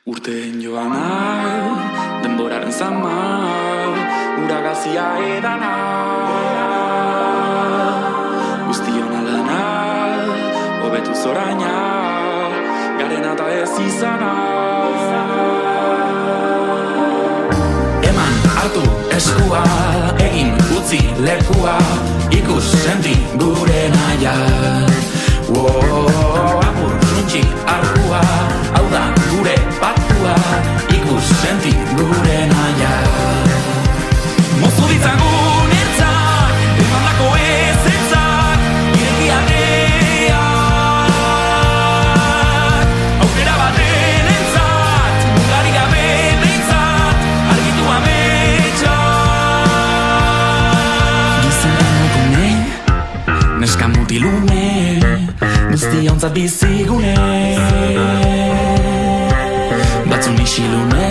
Urteen joana, denboraren zama, uragazia edana. Guztion aldana, hobetu zoraina, garena eta ez izana. Eman, hartu, eskua, egin, utzi, lekua, ikus, senti, gure naia. Apur, suntxi, arkua, hau da gure patua, ikus, senti, gure naia. Mozu ditzagun ertzak, emandako ezetzak, ireki aldeak. Aukera baten entzat, mugari gabe behintzat, argitu ametsak. Gizena gune, neska mutilume, guztiontzat bizigune. Batzun isilune,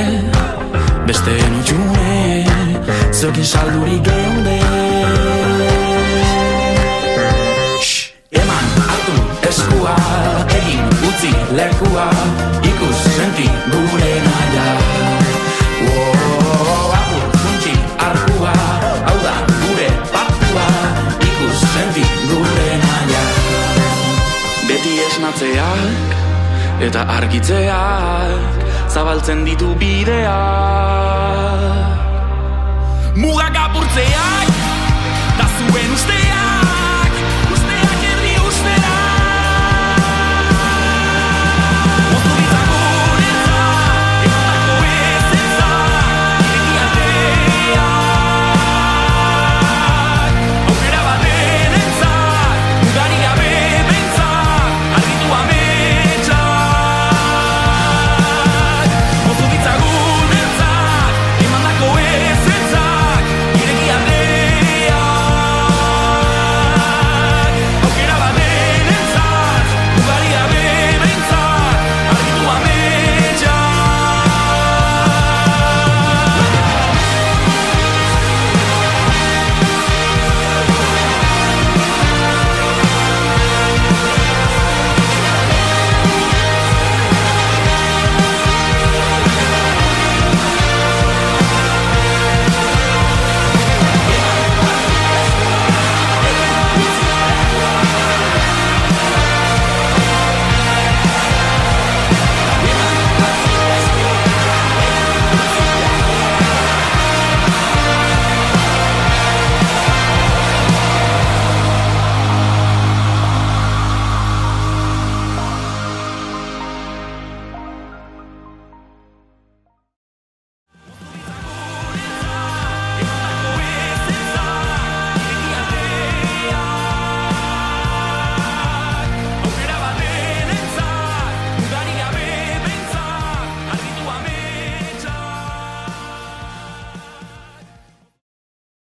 besteen utxune, zeukin saldurik geunde. Eman, hartu, eskua, egin, utzi, lekua, ikus, senti, gure naia. Apur, suntxi, arkua, hau da gure patua, ikus, senti, gure naia. Beti esnatzeak eta argitzeak zabaltzen ditu bideak. Mugak apurtzeak